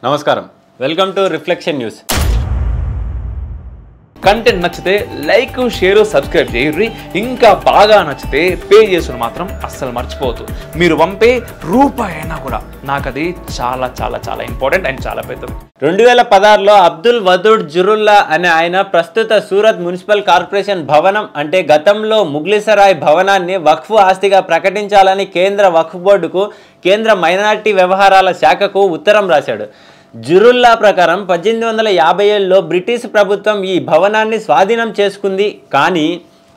నమస్కారం, welcome to reflection news. Content నచ్చితే like, share, subscribe చేయండి. ఇంకా బాగా నచ్చితే పే చేసుకుని మాత్రం అస్సలు మర్చిపోవద్దు. మీరు పంపే రూపాయి అయినా కూడా నాకు అది చాలా చాలా చాలా ఇంపార్టెంట్ అండ్ చాలా పెద్దది. 2016లో అబ్దుల్ వదూద్ జురుల్లా అనే ఆయన ప్రస్తుత సూరత్ మున్సిపల్ కార్పొరేషన్ భవనం అంటే గతంలో ముగ్లిసరాయ్ భవనాన్ని వక్ఫ్ ఆస్తిగా ప్రకటించాలని కేంద్ర వక్ఫ్ బోర్డుకు, కేంద్ర మైనారిటీ వ్యవహారాల శాఖకు ఉత్తరం రాశాడు. జురుల్లా ప్రకారం 1857లో బ్రిటిష్ ప్రభుత్వం ఈ భవనాన్ని స్వాధీనం చేసుకుంది. కానీ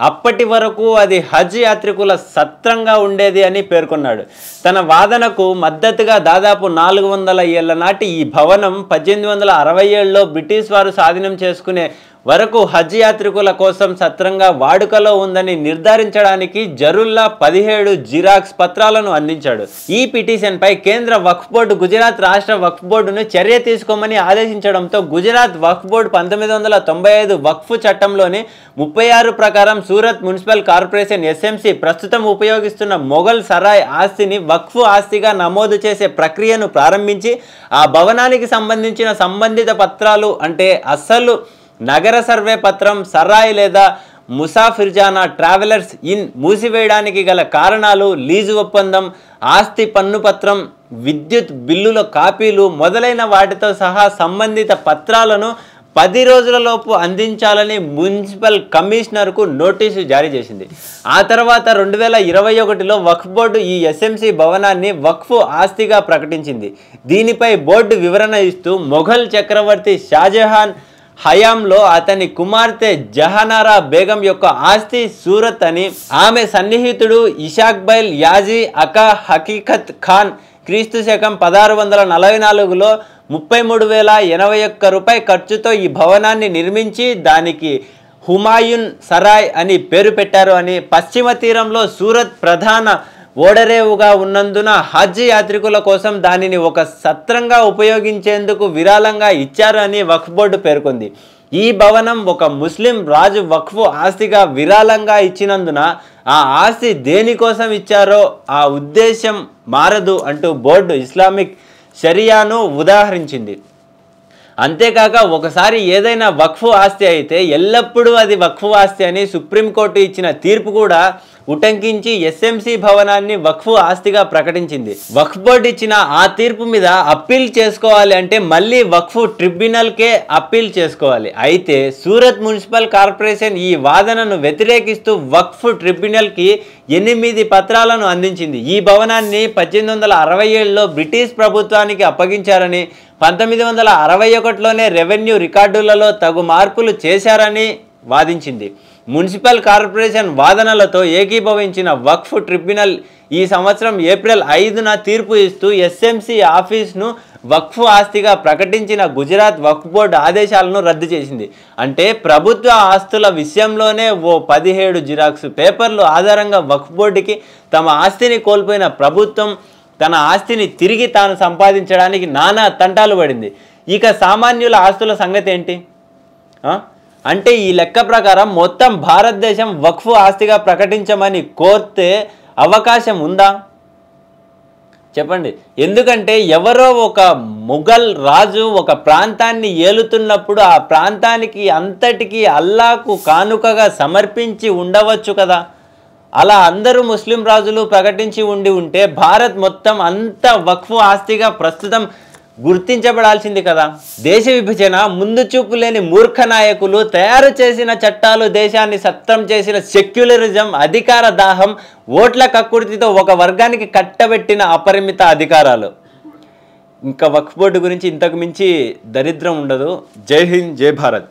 అప్పటి వరకు అది హజ్ యాత్రికుల సత్రంగా ఉండేది అని పేర్కొన్నాడు. తన వాదనకు మద్దతుగా దాదాపు 400 ఏళ్ల నాటి ఈ భవనం 1867లో బ్రిటిష్ వారు స్వాధీనం చేసుకునే వరకు హజ్ యాత్రికుల కోసం సత్రంగా వాడుకలో ఉందని నిర్ధారించడానికి జరుల్లా 17 జిరాక్స్ పత్రాలను అందించాడు. ఈ పిటిషన్పై కేంద్ర వక్ఫ్ బోర్డు గుజరాత్ రాష్ట్ర వక్ఫ్ బోర్డును చర్య తీసుకోమని ఆదేశించడంతో గుజరాత్ వక్ఫ్ బోర్డు 1995 వక్ఫ్ చట్టంలోని 36 ప్రకారం సూరత్ మున్సిపల్ కార్పొరేషన్ ఎస్ఎంసి ప్రస్తుతం ఉపయోగిస్తున్న మొఘల్ సరాయ్ ఆస్తిని వక్ఫ్ ఆస్తిగా నమోదు చేసే ప్రక్రియను ప్రారంభించి ఆ భవనానికి సంబంధించిన సంబంధిత పత్రాలు అంటే అసలు నగర సర్వే పత్రం, సరాయ్ లేదా ముసాఫిర్జానా ట్రావెలర్స్ ఇన్ మూసివేయడానికి గల కారణాలు, లీజు ఒప్పందం, ఆస్తి పన్ను పత్రం, విద్యుత్ బిల్లుల కాపీలు మొదలైన వాటితో సహా సంబంధిత పత్రాలను 10 రోజులలోపు అందించాలని మున్సిపల్ కమిషనర్కు నోటీసు జారీ చేసింది. ఆ తర్వాత 2021లో వక్ఫ్ బోర్డు ఈ ఎస్ఎంసి భవనాన్ని వక్ఫ్ ఆస్తిగా ప్రకటించింది. దీనిపై బోర్డు వివరణ ఇస్తూ మొఘల్ చక్రవర్తి షాజహాన్ హయాంలో అతని కుమార్తె జహానారా బేగం యొక్క ఆస్తి సూరత్ అని, ఆమె సన్నిహితుడు ఇషాక్బైల్ యాజీ అకా హకీకత్ ఖాన్ క్రీస్తు శకం 1644లో 33,081 రూపాయల ఖర్చుతో ఈ భవనాన్ని నిర్మించి దానికి హుమాయున్ సరాయ్ అని పేరు పెట్టారు అని, పశ్చిమ తీరంలో సూరత్ ప్రధాన ఓడరేవుగా ఉన్నందున హజ్ యాత్రికుల కోసం దానిని ఒక సత్రంగా ఉపయోగించేందుకు విరాళంగా ఇచ్చారు అని వక్ఫ్ బోర్డు పేర్కొంది. ఈ భవనం ఒక ముస్లిం రాజు వక్ఫ్ ఆస్తిగా విరాళంగా ఇచ్చినందున ఆ ఆస్తి దేనికోసం ఇచ్చారో ఆ ఉద్దేశం మారదు అంటూ బోర్డు ఇస్లామిక్ షరియాను ఉదాహరించింది. అంతేకాక ఒకసారి ఏదైనా వక్ఫ్ ఆస్తి అయితే ఎల్లప్పుడూ అది వక్ఫ్ ఆస్తి అని సుప్రీంకోర్టు ఇచ్చిన తీర్పు కూడా ఉటంకించి ఎస్ఎంసి భవనాన్ని వక్ఫ్ ఆస్తిగా ప్రకటించింది. వక్ఫ్ బోర్డు ఇచ్చిన ఆ తీర్పు మీద అప్పీల్ చేసుకోవాలి అంటే మళ్ళీ వక్ఫ్ ట్రిబ్యునల్కే అప్పీల్ చేసుకోవాలి. అయితే సూరత్ మున్సిపల్ కార్పొరేషన్ ఈ వాదనను వ్యతిరేకిస్తూ వక్ఫ్ ట్రిబ్యునల్కి 8 పత్రాలను అందించింది. ఈ భవనాన్ని 1867లో బ్రిటిష్ ప్రభుత్వానికి అప్పగించారని, 1961లోనే రెవెన్యూ రికార్డులలో తగు మార్పులు చేశారని వాదించింది. మున్సిపల్ కార్పొరేషన్ వాదనలతో ఏకీభవించిన వక్ఫ్ ట్రిబ్యునల్ ఈ సంవత్సరం ఏప్రిల్ 5న తీర్పు ఇస్తూ ఎస్ఎంసి ఆఫీస్ను వక్ఫ్ ఆస్తిగా ప్రకటించిన గుజరాత్ వక్ఫ్ బోర్డు ఆదేశాలను రద్దు చేసింది. అంటే ప్రభుత్వ ఆస్తుల విషయంలోనే ఓ 17 జిరాక్స్ పేపర్లు ఆధారంగా వక్ఫ్ బోర్డుకి తమ ఆస్తిని కోల్పోయిన ప్రభుత్వం తన ఆస్తిని తిరిగి తాను సంపాదించడానికి నానా తంటాలు పడింది. ఇక సామాన్యుల ఆస్తుల సంగతి ఏంటి అంటే ఈ లెక్క ప్రకారం మొత్తం భారతదేశం వక్ఫ్ ఆస్తిగా ప్రకటించమని కోరితే అవకాశం ఉందా చెప్పండి? ఎందుకంటే ఎవరో ఒక ముఘల్ రాజు ఒక ప్రాంతాన్ని ఏలుతున్నప్పుడు ఆ ప్రాంతానికి అంతటికీ అల్లాకు కానుకగా సమర్పించి ఉండవచ్చు కదా. అలా అందరూ ముస్లిం రాజులు ప్రకటించి ఉంటే భారత్ మొత్తం అంత వక్ఫ్ ఆస్తిగా ప్రస్తుతం గుర్తించబడాల్సింది కదా. దేశ విభజన, ముందు చూపు లేని మూర్ఖ నాయకులు తయారు చేసిన చట్టాలు, దేశాన్ని సత్రం చేసిన సెక్యులరిజం, అధికార దాహం, ఓట్ల కక్కుర్తితో ఒక వర్గానికి కట్టబెట్టిన అపరిమిత అధికారాలు. ఇంకా వక్ఫ్ బోర్డు గురించి ఇంతకు మించి దరిద్రం ఉండదు. జై హింద్, జై భారత్.